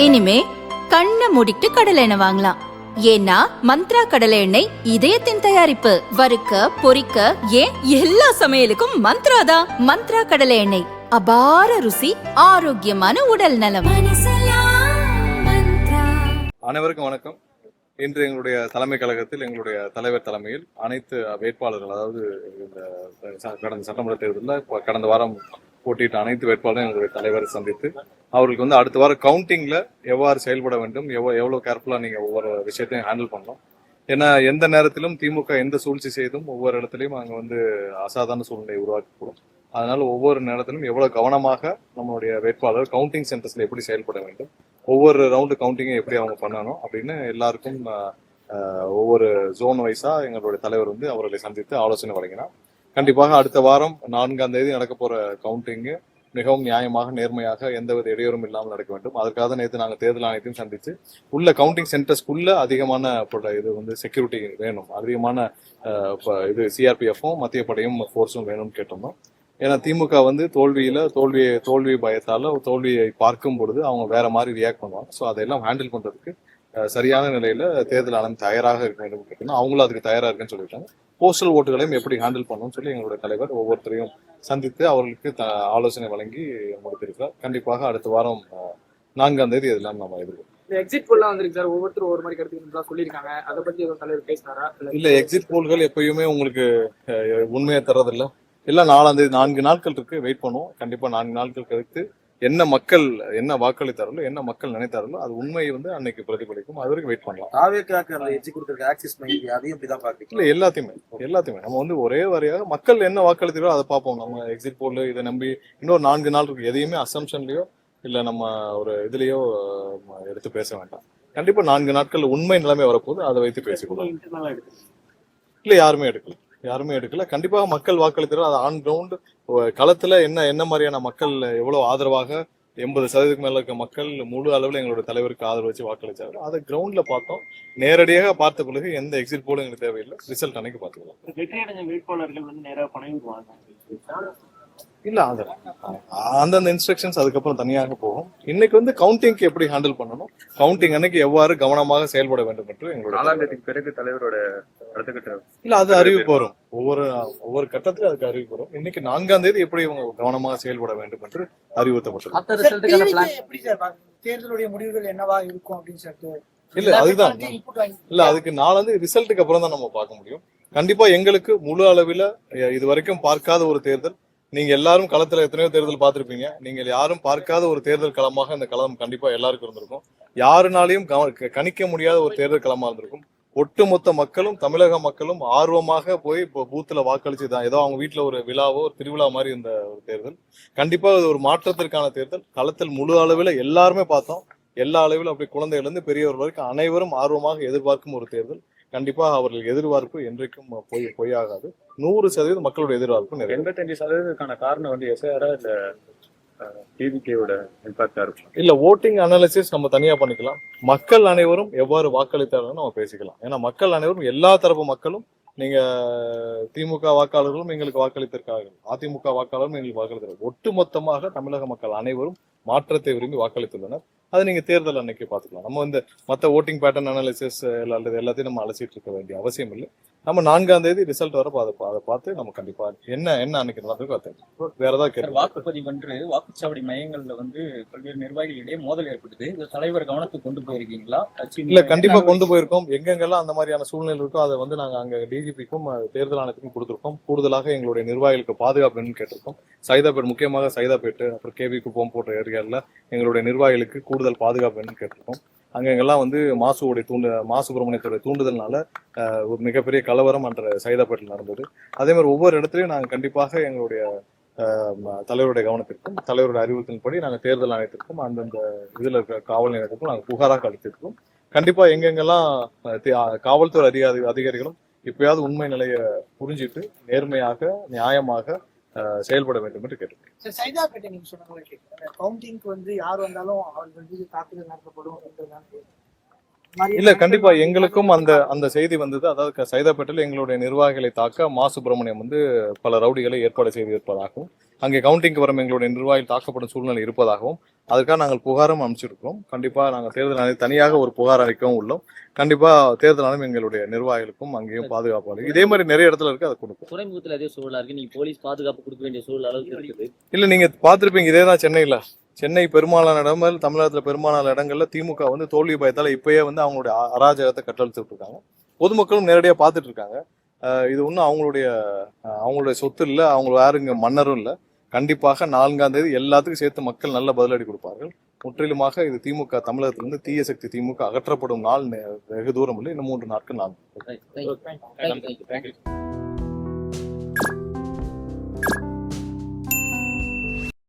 இனிமே கண்ணை மூடிட்டு கடலை எண்ணெய் வாங்கலாம். ஏன்னா மந்த்ரா கடலை எண்ணெய் இதயத்தின் தயாரிப்பு. வறுக்க பொரிக்க ஏன் எல்லா சமையலுக்கும் மந்த்ரா தான். மந்த்ரா கடலை எண்ணெய், அபார ருசி, ஆரோக்கியமான உடல் நலம். அனைவருக்கும் வணக்கம். இன்று எங்களுடைய தலைமை கழகத்தில் எங்களுடைய தலைவர் தலைமையில் அனைத்து வேட்பாளர்கள், அதாவது இந்த கடந்த சட்டமன்ற தேர்தலில் கடந்த வாரம் போட்டியிட்ட அனைத்து வேட்பாளரும் எங்களுடைய தலைவரை சந்தித்து அவர்களுக்கு அடுத்த வாரம் கவுண்டிங்ல எவ்வாறு செயல்பட வேண்டும், எவ்வளவு கேர்ஃபுல்லா நீங்க ஒவ்வொரு விஷயத்தையும் ஹேண்டில் பண்ணணும். ஏன்னா எந்த நேரத்திலும் திமுக எந்த சூழ்ச்சி செய்தும் ஒவ்வொரு இடத்துலையும் அங்கே அசாதாரண சூழ்நிலை உருவாக்கப்படும். அதனால ஒவ்வொரு நேரத்திலும் எவ்வளவு கவனமாக நம்மளுடைய வேட்பாளர் கவுண்டிங் சென்டர்ஸ்ல எப்படி செயல்பட வேண்டும், ஒவ்வொரு ரவுண்டு கவுண்டிங்கை எப்படி அவங்க பண்ணணும் அப்படின்னு எல்லாருக்கும் ஒவ்வொரு ஜோன் வைஸா எங்களுடைய தலைவர் அவர்களை சந்தித்து ஆலோசனை வழங்கினார். கண்டிப்பாக அடுத்த வாரம் 4ஆம் தேதி நடக்க போற கவுண்டிங்கு மிகவும் நியாயமாக, நேர்மையாக, எந்தவித இடையூறும் இல்லாமல் நடக்க வேண்டும். அதற்காக நேற்று நாங்கள் தேர்தல் ஆணையத்தையும் சந்தித்து உள்ள கவுண்டிங் சென்டர்ஸ்குள்ள அதிகமான இது செக்யூரிட்டி வேணும், அதிகமான இது சிஆர்பிஎஃப்பும் மத்திய படையும் ஃபோர்ஸும் வேணும்னு கேட்டிருந்தோம். ஏன்னா திமுக தோல்வி பயத்தால தோல்வியை பார்க்கும் பொழுது அவங்க வேற மாதிரி ரியாக்ட் பண்ணுவாங்க. ஸோ அதெல்லாம் ஹேண்டில் பண்றதுக்கு சரியான நிலையில தேர்தல் ஆணையம் தயாராக இருக்க வேண்டும் கேட்டோம்னா அவங்களும் அதுக்கு தயாரா இருக்குன்னு சொல்லிட்டாங்க. போஸ்டல் ஓட்டுகளையும் எப்படி ஹேண்டில் பண்ணணும்னு சொல்லி எங்களுடைய தலைவர் ஒவ்வொருத்தரையும் சந்தித்து அவர்களுக்கு ஆலோசனை வழங்கி முடித்திருக்கிறார். கண்டிப்பாக அடுத்த வாரம் 4ஆம் தேதி இதெல்லாம் நம்ம எதிர்பார்க்கிறோம். எக்ஸிட் போல்லாம் வந்திருக்கு சார், ஒவ்வொருத்தரும் ஒரு மாதிரி கருத்து சொல்லியிருக்காங்க. அதை பத்தி தலைவர் பேசினாரா? இல்ல, எக்ஸிட் போல்கள் எப்பயுமே உங்களுக்கு உண்மையை தர்றதில்ல. இல்ல 4ஆம் தேதி 4 நாட்கள் இருக்கு, வெயிட் பண்ணுவோம். கண்டிப்பா 4 நாட்கள் கழித்து என்ன மக்கள் என்ன வாக்களித்தார்களோ, என்ன மக்கள் நினைத்தார்களோ அது உண்மை அன்னைக்கு பிரதிபலிக்கும். அது வரைக்கும் வெயிட் பண்ணலாம். இல்ல, எல்லாத்தையுமே நம்ம ஒரே வரையாக மக்கள் என்ன வாக்களித்தாரோ அதை பார்ப்போம். நம்ம எக்ஸிட் போல் இதை நம்பி இன்னொரு 4 நாள் இருக்கு, எதையுமே அசம்ஷன்லயோ இல்ல நம்ம ஒரு இதுலயோ எடுத்து பேச வேண்டாம். கண்டிப்பா 4 நாட்கள் உண்மை நிலைமை வரப்போது அதை வைத்து பேசிக்கொள்ளலாம். இல்ல, யாருமே எடுக்கல. கண்டிப்பாக மக்கள் வாக்களித்தாரோ அது ஆன் கிரவுண்ட் களத்துல என்ன மாதிரியான மக்கள் எவ்வளவு ஆதரவாக 80% மேல இருக்க மக்கள் முழு அளவில் எங்களோட தலைவருக்கு ஆதரவு வச்சு வாக்களிச்சாரு. அதை கிரவுண்ட்ல பார்த்தோம். நேரடியாக பார்த்த பிறகு எந்த எக்ஸிட் போலும் எங்களுக்கு தேவையில்லை. ரிசல்ட் அன்னைக்கு பார்த்துக்கலாம். வேட்பாளர்கள் நேராக பணம் இல்ல, அந்தந்த இன்ஸ்ட்ரக்ஷன்ஸ் அதுக்கப்புறம் தனியாக போகும். இன்னைக்கு கவுண்டிங்க்கு எப்படி ஹேண்டில் பண்ணணும், கவுண்டிங் அன்னைக்கு எவ்வாறு கவனமாக செயல்பட வேண்டும் என்று எங்களோட 4ஆம் தேதிக்கு பிறகு தலைவரோட அடுத்த கட்ட இல்ல அது அறிவிப்பு வரும். ஒவ்வொரு கட்டத்திலும் அதுக்கு அறிவிப்பு வரும். இன்னைக்கு 4ஆம் தேதி எப்படி இவங்க கவனமாக செயல்பட வேண்டும் என்று அறிவுறுத்தப்பட்டது. தேர்தலுடைய முடிவுகள் என்னவா இருக்கும் அப்படின்னு சொல்லிட்டு இல்ல அதுதான் இல்ல அதுக்கு 4ஆம் தேதி ரிசல்ட்டுக்கு அப்புறம் தான் நம்ம பார்க்க முடியும். கண்டிப்பா எங்களுக்கு முழு அளவில் இது வரைக்கும் பார்க்காத ஒரு தேர்தல். நீங்க எல்லாரும் களத்துல எத்தனையோ தேர்தல் பார்த்திருப்பீங்க. நீங்கள் யாரும் பார்க்காத ஒரு தேர்தல் களமாக இந்த களம் கண்டிப்பா எல்லாருக்கும் இருந்திருக்கும். யாருனாலையும் கணிக்க முடியாத ஒரு தேர்தல் களமா இருந்திருக்கும். ஒட்டுமொத்த மக்களும், தமிழக மக்களும் ஆர்வமாக போய் இப்போ பூத்துல வாக்களிச்சுதான் ஏதோ அவங்க வீட்டுல ஒரு விழாவோ ஒரு திருவிழா மாதிரி இந்த ஒரு தேர்தல். கண்டிப்பா இது ஒரு மாற்றத்திற்கான தேர்தல். களத்தில் முழு அளவில் எல்லாருமே பார்த்தோம். எல்லா அளவில் அப்படி குழந்தைகள் இருந்து பெரியவர்கள் வரைக்கும் அனைவரும் ஆர்வமாக எதிர்பார்க்கும் ஒரு தேர்தல். கண்டிப்பா அவர்கள் எதிர்பார்ப்பு என்றைக்கும் பொய்யாகாது. 100% மக்களுடைய எதிர்பார்ப்பு நிறைய. 85% காரணம் எஸ்ஆரா இல்ல டிவிகேவோட இம்பாக்டா இருக்கும். இல்ல, ஓட்டிங் அனாலிசிஸ் நம்ம தனியா பண்ணிக்கலாம். மக்கள் அனைவரும் எவ்வாறு வாக்களித்தார்கள் நம்ம பேசிக்கலாம். ஏன்னா மக்கள் அனைவரும், எல்லா தரப்பு மக்களும், நீங்க திமுக வாக்காளர்களும் எங்களுக்கு வாக்களித்திருக்கார்கள், அதிமுக வாக்காளரும் எங்களுக்கு வாக்களித்திருக்காங்க. ஒட்டுமொத்தமாக தமிழக மக்கள் அனைவரும் மாற்றத்தை விரும்பி வாக்களித்துள்ளனர். அதை நீங்க தேர்தல் அன்னைக்கு பாத்துக்கலாம். நம்ம மற்ற ஓட்டிங் பேட்டர்ன் அனாலிசிஸ் எல்லாத்தையும் நம்ம அலசிட்டு இருக்க வேண்டிய அவசியம் இல்லை. நம்ம 4ஆம் தேதி ரிசல்ட் வரப்போ அதை பார்த்து நம்ம கண்டிப்பா என்ன அன்னைக்கு நடந்திருக்கோ அதை வேற ஏதாவது கேட்க. வாக்குப்பதிவு வாக்குச்சாவடி மையங்கள்ல பல்வேறு நிர்வாகிகளிடையே மோதல் ஏற்பட்டது. இந்த தலைவர் கவனத்துக்கு கொண்டு போயிருக்கீங்களா? இல்ல, கண்டிப்பா கொண்டு போயிருக்கோம். எங்கெங்கெல்லாம் அந்த மாதிரியான சூழ்நிலை இருக்கோ அதை நாங்க அங்க டிஜிபிக்கும் தேர்தல் ஆணையத்துக்கும் கொடுத்திருக்கோம். கூடுதலாக எங்களுடைய நிர்வாகிகளுக்கு பாதுகாப்பு கேட்டிருக்கோம். சைதாப்பேட், முக்கியமாக சைதாப்பேட்டு, அப்புறம் கேவி குப்பம் போன்ற ஏரியால எங்களுடைய நிர்வாகிகளுக்கு கூடுதல் பாதுகாப்பு கேட்டிருக்கோம். அங்கெல்லாம் மா சுப்பிரமணியத்துடைய தூண்டுதல்னால ஒரு மிகப்பெரிய கலவரம் அன்ற சைதாப்பேட்டில் நடந்தது. அதே மாதிரி ஒவ்வொரு இடத்துலையும் நாங்கள் கண்டிப்பாக எங்களுடைய தலைவருடைய கவனத்திற்கும் தலைவருடைய அறிவுறுத்தலின்படி நாங்கள் தேர்தல் ஆணையத்திற்கும் அந்தந்த இதுல இருக்க காவல் நிலையத்திற்கும் நாங்கள் புகாராக அளித்திருக்கோம். கண்டிப்பா எங்கெங்கெல்லாம் காவல்துறை அதிகாரிகளும் இப்பயாவது உண்மை நிலையை புரிஞ்சிட்டு நேர்மையாக நியாயமாக செயல்பட வேண்டும் என்று கேட்டிருக்கேன். சைதாப்பேட்டை நீங்க சொன்ன மாதிரி கவுண்டிங்க்கு யார் வந்தாலும் அவர்கள் மீது தாக்குதல் நடத்தப்படும். மாதிரி இல்ல கண்டிப்பா எங்களுக்கும் அந்த செய்தி வந்தது. அதாவது சைதாப்பேட்டையில் எங்களுடைய நிர்வாகிகளை தாக்க மா சுப்பிரமணியம் வந்து பல ரவுடிகளை ஏற்பாடு செய்திருப்பதாகவும், அங்கே கவுண்டிங்க்கு வரும் எங்களுடைய நிர்வாகிகள் தாக்கப்படும் சூழ்நிலை இருப்பதாகவும், அதுக்காக நாங்கள் புகாரும் அனுப்பிச்சிருக்கிறோம். கண்டிப்பா நாங்கள் தேர்தல் ஆணையம் தனியாக ஒரு புகார் அளிக்கவும் உள்ளோம். கண்டிப்பா தேர்தல் ஆணையம் எங்களுடைய நிர்வாகிகளுக்கும் அங்கேயும் பாதுகாப்பு அளிக்கும். இதே மாதிரி நிறைய இடத்துல இருக்கு, அதை கொடுக்கும். துறைமுகத்துல அதே சூழலா இருக்கு. நீங்க போலீஸ் பாதுகாப்பு கொடுக்க வேண்டிய சூழல் அளவுக்கு இருக்குது. இல்ல நீங்க பார்த்திருப்பீங்க, இதே தான் சென்னையில. சென்னை பெரும்பாலான இடங்கள், தமிழகத்துல பெரும்பாலான இடங்கள்ல திமுக வந்து தோல்வி பயத்தால இப்பயே வந்து அவங்களுடைய அராஜகத்தை கட்டளிச்சுட்டு இருக்காங்க. பொதுமக்களும் நேரடியா பார்த்துட்டு இருக்காங்க. இது ஒன்றும் அவங்களுடைய சொத்து இல்லை, அவங்க யாரும் இங்க மன்னரும் இல்லை. கண்டிப்பாக 4ஆம் தேதி எல்லாத்துக்கும் சேர்த்து மக்கள் நல்ல பதிலடி கொடுப்பார்கள். முற்றிலுமாக இது திமுக தமிழகத்திலிருந்து தீய சக்தி திமுக அகற்றப்படும் நாள் வெகு தூரம் இல்லை, இன்னும் 3 நாட்கள். Thank you.